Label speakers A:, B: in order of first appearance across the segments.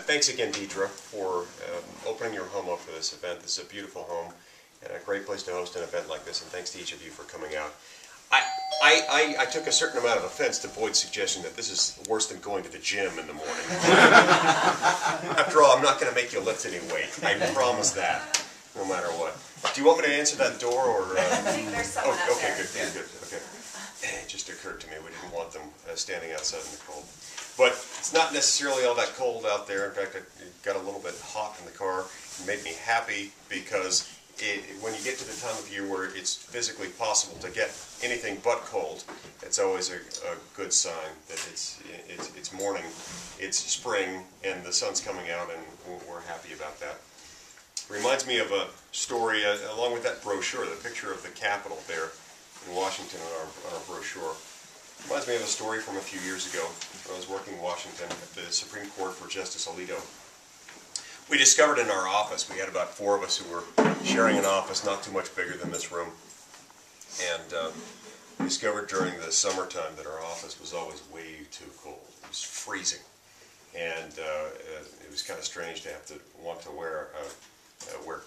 A: Thanks again, Deidre, for opening your home up for this event. This is a beautiful home and a great place to host an event like this, and thanks to each of you for coming out. I took a certain amount of offense to Boyd's suggestion that this is worse than going to the gym in the morning. After all, I'm not going to make you lift any weight. I promise that, no matter what. Do you want me to answer that door, or?
B: I think there's someone out
A: okay,
B: there.
A: good. Okay. It just occurred to me we didn't want them standing outside in the cold. But it's not necessarily all that cold out there. In fact, it got a little bit hot in the car. It made me happy because when you get to the time of year where it's physically possible to get anything but cold, it's always a good sign that it's morning, it's spring, and the sun's coming out, and we're happy about that. Reminds me of a story, along with that brochure, the picture of the Capitol there in Washington on our brochure. Reminds me of a story from a few years ago when I was working in Washington at the Supreme Court for Justice Alito. We discovered in our office, we had about 4 of us who were sharing an office not too much bigger than this room, and we discovered during the summertime that our office was always way too cold. It was freezing, and it was kind of strange to have to want to wear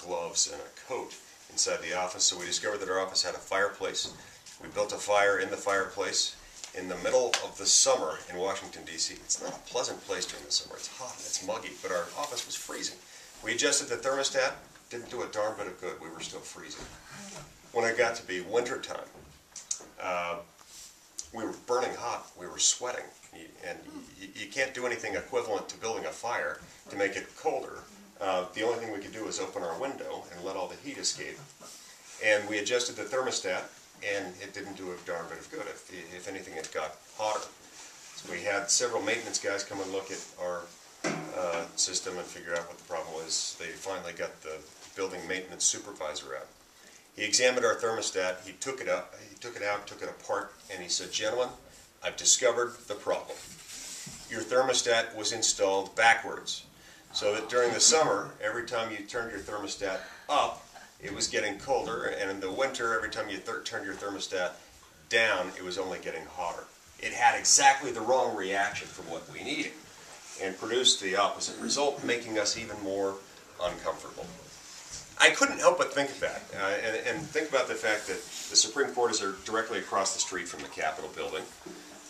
A: gloves and a coat inside the office. So we discovered that our office had a fireplace. We built a fire in the fireplace in the middle of the summer in Washington, D.C. It's not a pleasant place during the summer. It's hot and it's muggy, but our office was freezing. We adjusted the thermostat, didn't do a darn bit of good. We were still freezing. When it got to be wintertime, we were burning hot. We were sweating. And you can't do anything equivalent to building a fire to make it colder. The only thing we could do is open our window and let all the heat escape. And we adjusted the thermostat, and it didn't do a darn bit of good. If anything, it got hotter. So we had several maintenance guys come and look at our system and figure out what the problem was. They finally got the building maintenance supervisor out. He examined our thermostat, he took it out, took it apart, and he said, "Gentlemen, I've discovered the problem. Your thermostat was installed backwards, so that during the summer, every time you turned your thermostat up, it was getting colder, and in the winter, every time you turned your thermostat down, it was only getting hotter. It had exactly the wrong reaction for what we needed, and produced the opposite result, making us even more uncomfortable." I couldn't help but think of that, and think about the fact that the Supreme Court is directly across the street from the Capitol building.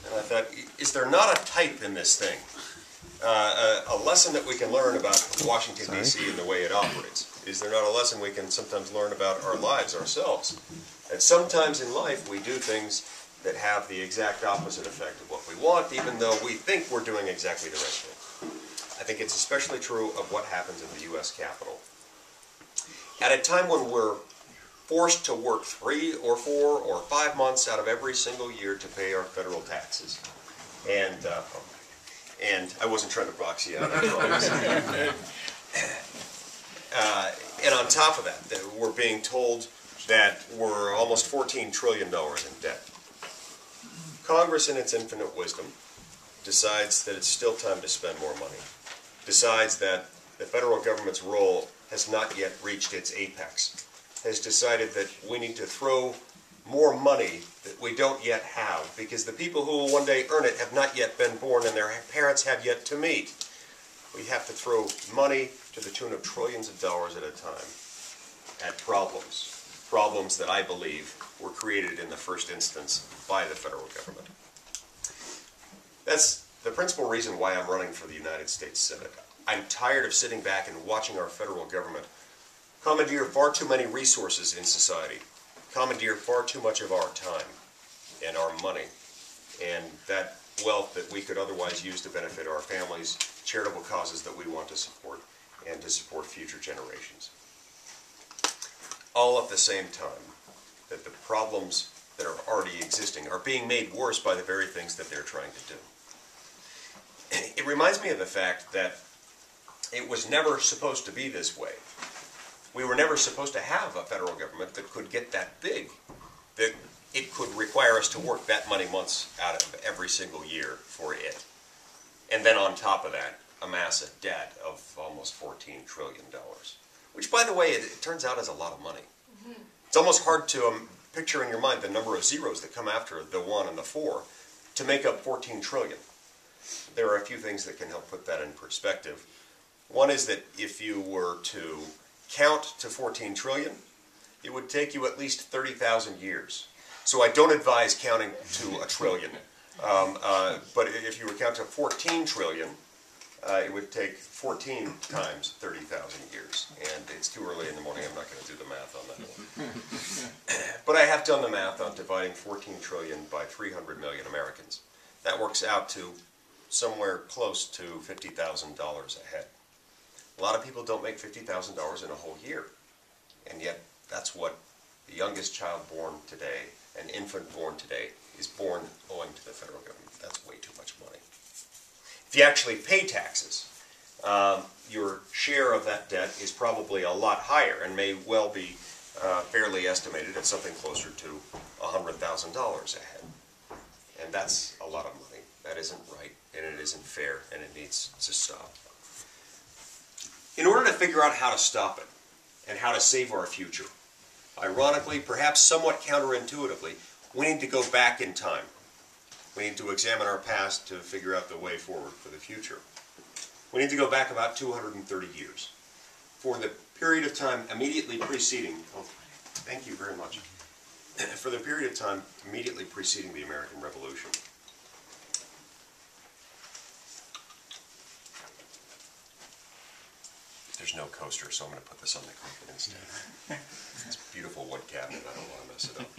A: And I thought, is there not a type in this thing? A lesson that we can learn about Washington, D.C. and the way it operates? Is there not a lesson we can sometimes learn about our lives ourselves? That sometimes in life we do things that have the exact opposite effect of what we want, even though we think we're doing exactly the right thing. I think it's especially true of what happens at the U.S. Capitol. At a time when we're forced to work 3 or 4 or 5 months out of every single year to pay our federal taxes. And I wasn't trying to box you out, I promise. And on top of that, we're being told that we're almost $14 trillion in debt. Congress, in its infinite wisdom, decides that it's still time to spend more money. Decides that the federal government's role has not yet reached its apex. Has decided that we need to throw more money that we don't yet have, because the people who will one day earn it have not yet been born and their parents have yet to meet. We have to throw money to the tune of trillions of dollars at a time at problems that I believe were created in the first instance by the federal government. That's the principal reason why I'm running for the United States Senate. I'm tired of sitting back and watching our federal government commandeer far too many resources in society, commandeer far too much of our time and our money, and that wealth that we could otherwise use to benefit our families, charitable causes that we want to support, and to support future generations. All at the same time that the problems that are already existing are being made worse by the very things that they're trying to do. It reminds me of the fact that it was never supposed to be this way. We were never supposed to have a federal government that could get that big, that it could require us to work that many months out of every single year for it. And then on top of that, amass a debt of almost $14 trillion, which, by the way, it turns out is a lot of money. Mm-hmm. It's almost hard to picture in your mind the number of zeros that come after the 1 and the 4 to make up $14 trillion. There are a few things that can help put that in perspective. One is that if you were to count to 14 trillion, it would take you at least 30,000 years. So I don't advise counting to a trillion. But if you were to count to 14 trillion, it would take 14 times 30,000 years. And it's too early in the morning, I'm not going to do the math on that one. But I have done the math on dividing 14 trillion by 300 million Americans. That works out to somewhere close to $50,000 a head. A lot of people don't make $50,000 in a whole year. And yet, that's what the youngest child born today, an infant born today, is born owing to the federal government. That's way too much money. If you actually pay taxes, your share of that debt is probably a lot higher and may well be fairly estimated at something closer to $100,000 a head. And that's a lot of money. That isn't right, and it isn't fair, and it needs to stop. In order to figure out how to stop it and how to save our future, ironically, perhaps somewhat counterintuitively, we need to go back in time. We need to examine our past to figure out the way forward for the future. We need to go back about 230 years. For the period of time immediately preceding, thank you very much, for the period of time immediately preceding the American Revolution. There's no coaster, so I'm going to put this on the carpet instead. It's a beautiful wood cabinet, I don't want to mess it up.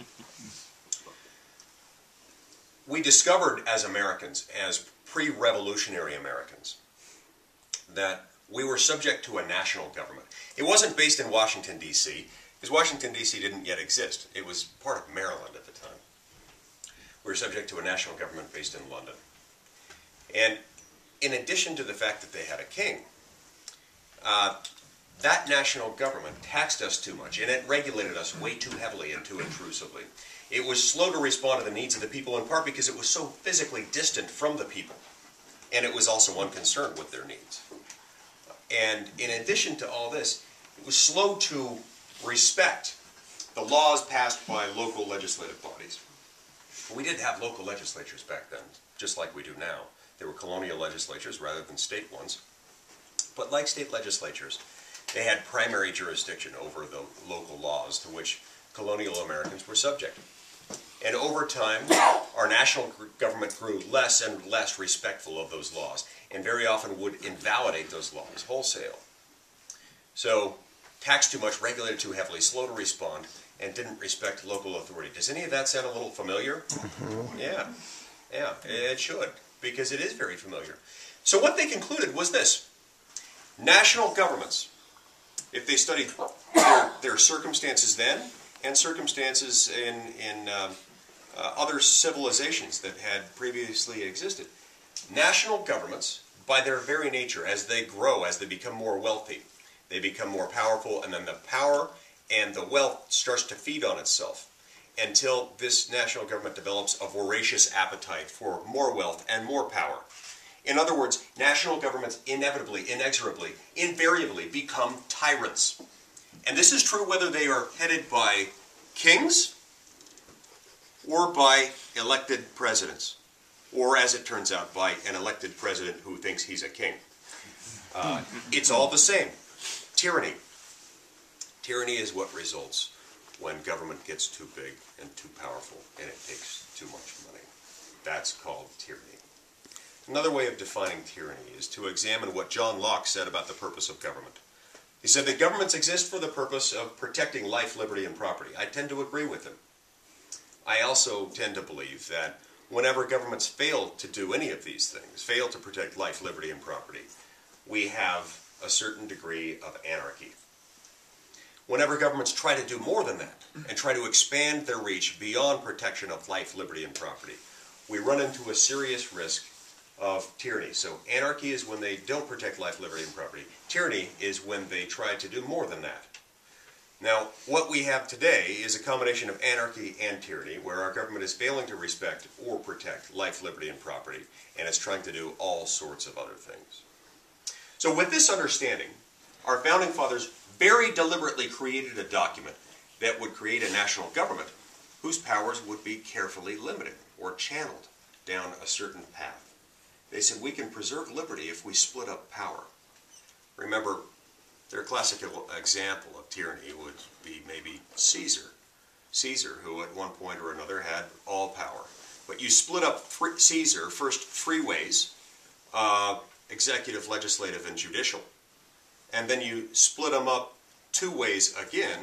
A: We discovered as Americans, as pre-revolutionary Americans, that we were subject to a national government. It wasn't based in Washington, D.C., because Washington, D.C. didn't yet exist. It was part of Maryland at the time. We were subject to a national government based in London. And in addition to the fact that they had a king, that national government taxed us too much, and it regulated us way too heavily and too intrusively. It was slow to respond to the needs of the people, in part because it was so physically distant from the people, and it was also unconcerned with their needs. And in addition to all this, it was slow to respect the laws passed by local legislative bodies. We didn't have local legislatures back then, just like we do now. There were colonial legislatures rather than state ones. But like state legislatures, they had primary jurisdiction over the local laws to which colonial Americans were subject. And over time, our national government grew less and less respectful of those laws, and very often would invalidate those laws wholesale. So, taxed too much, regulated too heavily, slow to respond, and didn't respect local authority. Does any of that sound a little familiar? Yeah, it should, because it is very familiar. So what they concluded was this. National governments, if they studied their circumstances then and circumstances in other civilizations that had previously existed, national governments, by their very nature, as they grow, as they become more wealthy, they become more powerful, and then the power and the wealth starts to feed on itself until this national government develops a voracious appetite for more wealth and more power. In other words, national governments inevitably, inexorably, invariably become tyrants. And this is true whether they are headed by kings or by elected presidents, or as it turns out, by an elected president who thinks he's a king. It's all the same. Tyranny. Tyranny is what results when government gets too big and too powerful and it takes too much money. That's called tyranny. Another way of defining tyranny is to examine what John Locke said about the purpose of government. He said that governments exist for the purpose of protecting life, liberty, and property. I tend to agree with him. I also tend to believe that whenever governments fail to do any of these things, fail to protect life, liberty, and property, we have a certain degree of anarchy. Whenever governments try to do more than that and try to expand their reach beyond protection of life, liberty, and property, we run into a serious risk of tyranny. So anarchy is when they don't protect life, liberty, and property. Tyranny is when they try to do more than that. Now, what we have today is a combination of anarchy and tyranny, where our government is failing to respect or protect life, liberty, and property, and is trying to do all sorts of other things. So with this understanding, our founding fathers very deliberately created a document that would create a national government whose powers would be carefully limited or channeled down a certain path. They said we can preserve liberty if we split up power. remember, their classical example of tyranny would be maybe Caesar. Caesar, who at one point or another had all power. But you split up Caesar, first three ways, executive, legislative, and judicial. And then you split them up two ways again,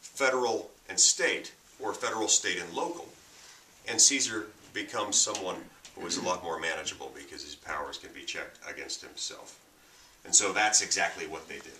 A: federal and state, or federal, state, and local. And Caesar becomes someone who is a lot more manageable because his powers can be checked against himself. And so that's exactly what they did.